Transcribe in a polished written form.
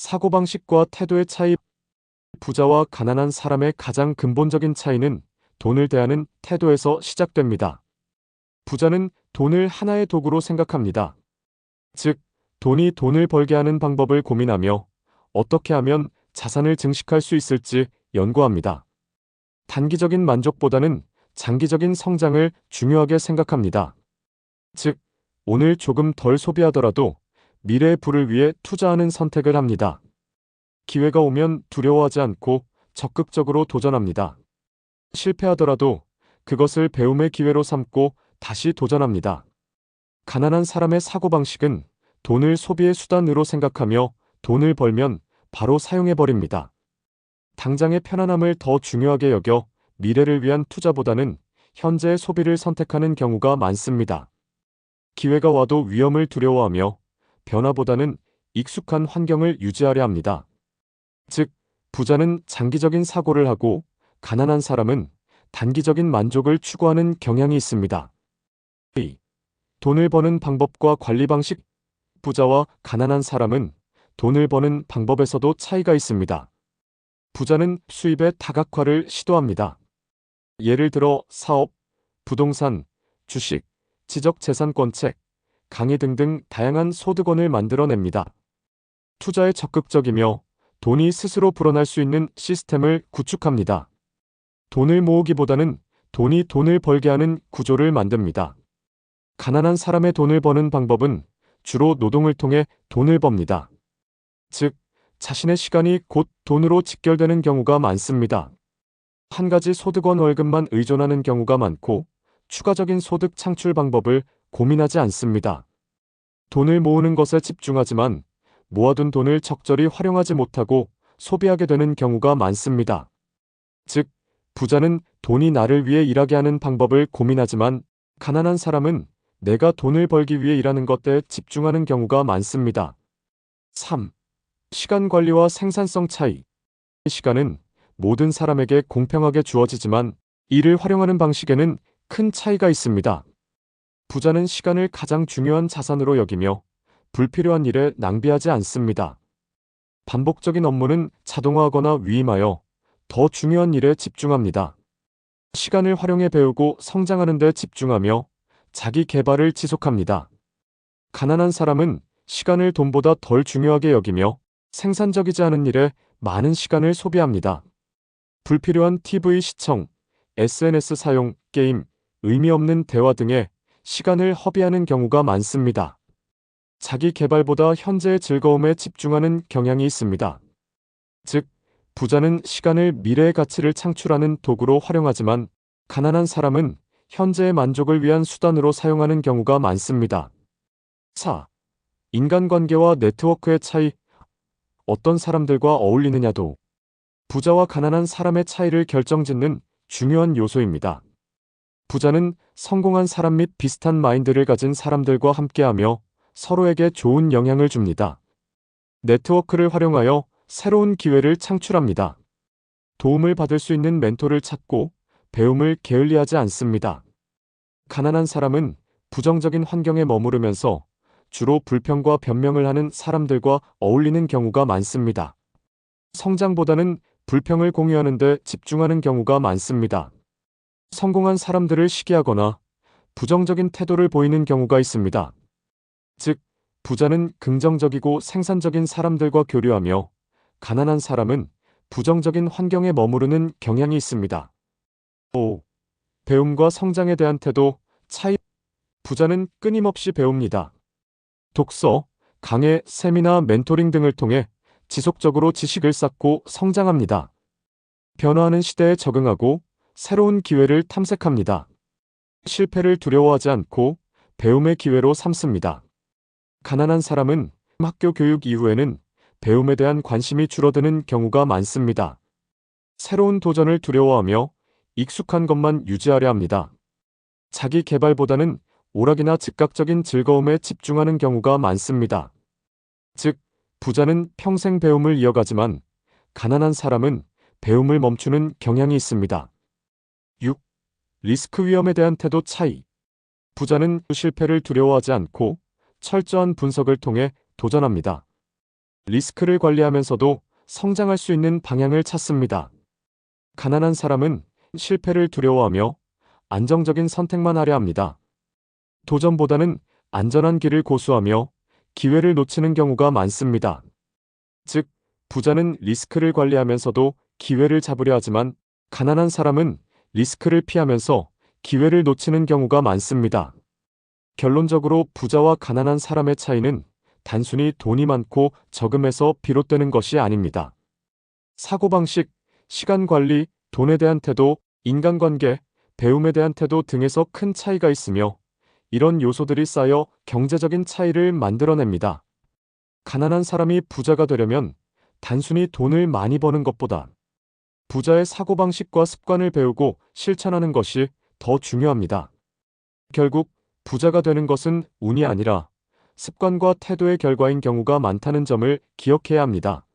사고방식과 태도의 차이. 부자와 가난한 사람의 가장 근본적인 차이는 돈을 대하는 태도에서 시작됩니다. 부자는 돈을 하나의 도구로 생각합니다. 즉, 돈이 돈을 벌게 하는 방법을 고민하며 어떻게 하면 자산을 증식할 수 있을지 연구합니다. 단기적인 만족보다는 장기적인 성장을 중요하게 생각합니다. 즉, 오늘 조금 덜 소비하더라도 미래의 부를 위해 투자하는 선택을 합니다. 기회가 오면 두려워하지 않고 적극적으로 도전합니다. 실패하더라도 그것을 배움의 기회로 삼고 다시 도전합니다. 가난한 사람의 사고방식은 돈을 소비의 수단으로 생각하며 돈을 벌면 바로 사용해버립니다. 당장의 편안함을 더 중요하게 여겨 미래를 위한 투자보다는 현재의 소비를 선택하는 경우가 많습니다. 기회가 와도 위험을 두려워하며 변화보다는 익숙한 환경을 유지하려 합니다. 즉, 부자는 장기적인 사고를 하고 가난한 사람은 단기적인 만족을 추구하는 경향이 있습니다. 돈을 버는 방법과 관리 방식. 부자와 가난한 사람은 돈을 버는 방법에서도 차이가 있습니다. 부자는 수입의 다각화를 시도합니다. 예를 들어 사업, 부동산, 주식, 지적재산권책, 강의 등등 다양한 소득원을 만들어냅니다. 투자에 적극적이며 돈이 스스로 불어날 수 있는 시스템을 구축합니다. 돈을 모으기보다는 돈이 돈을 벌게 하는 구조를 만듭니다. 가난한 사람의 돈을 버는 방법은 주로 노동을 통해 돈을 법니다. 즉, 자신의 시간이 곧 돈으로 직결되는 경우가 많습니다. 한 가지 소득원 월급만 의존하는 경우가 많고 추가적인 소득 창출 방법을 고민하지 않습니다. 돈을 모으는 것에 집중하지만 모아둔 돈을 적절히 활용하지 못하고 소비하게 되는 경우가 많습니다. 즉, 부자는 돈이 나를 위해 일하게 하는 방법을 고민하지만 가난한 사람은 내가 돈을 벌기 위해 일하는 것에 집중하는 경우가 많습니다. 3. 시간 관리와 생산성 차이. 시간은 모든 사람에게 공평하게 주어지지만 이를 활용하는 방식에는 큰 차이가 있습니다. 부자는 시간을 가장 중요한 자산으로 여기며 불필요한 일에 낭비하지 않습니다. 반복적인 업무는 자동화하거나 위임하여 더 중요한 일에 집중합니다. 시간을 활용해 배우고 성장하는 데 집중하며 자기 개발을 지속합니다. 가난한 사람은 시간을 돈보다 덜 중요하게 여기며 생산적이지 않은 일에 많은 시간을 소비합니다. 불필요한 TV 시청, SNS 사용, 게임, 의미 없는 대화 등에 시간을 허비하는 경우가 많습니다. 자기 개발보다 현재의 즐거움에 집중하는 경향이 있습니다. 즉, 부자는 시간을 미래의 가치를 창출하는 도구로 활용하지만 가난한 사람은 현재의 만족을 위한 수단으로 사용하는 경우가 많습니다. 4. 인간관계와 네트워크의 차이. 어떤 사람들과 어울리느냐도 부자와 가난한 사람의 차이를 결정짓는 중요한 요소입니다. 부자는 성공한 사람 및 비슷한 마인드를 가진 사람들과 함께하며 서로에게 좋은 영향을 줍니다. 네트워크를 활용하여 새로운 기회를 창출합니다. 도움을 받을 수 있는 멘토를 찾고 배움을 게을리하지 않습니다. 가난한 사람은 부정적인 환경에 머무르면서 주로 불평과 변명을 하는 사람들과 어울리는 경우가 많습니다. 성장보다는 불평을 공유하는 데 집중하는 경우가 많습니다. 성공한 사람들을 시기하거나 부정적인 태도를 보이는 경우가 있습니다. 즉, 부자는 긍정적이고 생산적인 사람들과 교류하며 가난한 사람은 부정적인 환경에 머무르는 경향이 있습니다. 5. 배움과 성장에 대한 태도, 차이. 부자는 끊임없이 배웁니다. 독서, 강의, 세미나, 멘토링 등을 통해 지속적으로 지식을 쌓고 성장합니다. 변화하는 시대에 적응하고 새로운 기회를 탐색합니다. 실패를 두려워하지 않고 배움의 기회로 삼습니다. 가난한 사람은 학교 교육 이후에는 배움에 대한 관심이 줄어드는 경우가 많습니다. 새로운 도전을 두려워하며 익숙한 것만 유지하려 합니다. 자기 개발보다는 오락이나 즉각적인 즐거움에 집중하는 경우가 많습니다. 즉, 부자는 평생 배움을 이어가지만 가난한 사람은 배움을 멈추는 경향이 있습니다. 6. 리스크 위험에 대한 태도 차이. 부자는 실패를 두려워하지 않고 철저한 분석을 통해 도전합니다. 리스크를 관리하면서도 성장할 수 있는 방향을 찾습니다. 가난한 사람은 실패를 두려워하며 안정적인 선택만 하려 합니다. 도전보다는 안전한 길을 고수하며 기회를 놓치는 경우가 많습니다. 즉, 부자는 리스크를 관리하면서도 기회를 잡으려 하지만 가난한 사람은 리스크를 피하면서 기회를 놓치는 경우가 많습니다. 결론적으로 부자와 가난한 사람의 차이는 단순히 돈이 많고 적음에서 비롯되는 것이 아닙니다. 사고방식, 시간 관리, 돈에 대한 태도, 인간관계, 배움에 대한 태도 등에서 큰 차이가 있으며 이런 요소들이 쌓여 경제적인 차이를 만들어냅니다. 가난한 사람이 부자가 되려면 단순히 돈을 많이 버는 것보다 부자의 사고방식과 습관을 배우고 실천하는 것이 더 중요합니다. 결국 부자가 되는 것은 운이 아니라 습관과 태도의 결과인 경우가 많다는 점을 기억해야 합니다.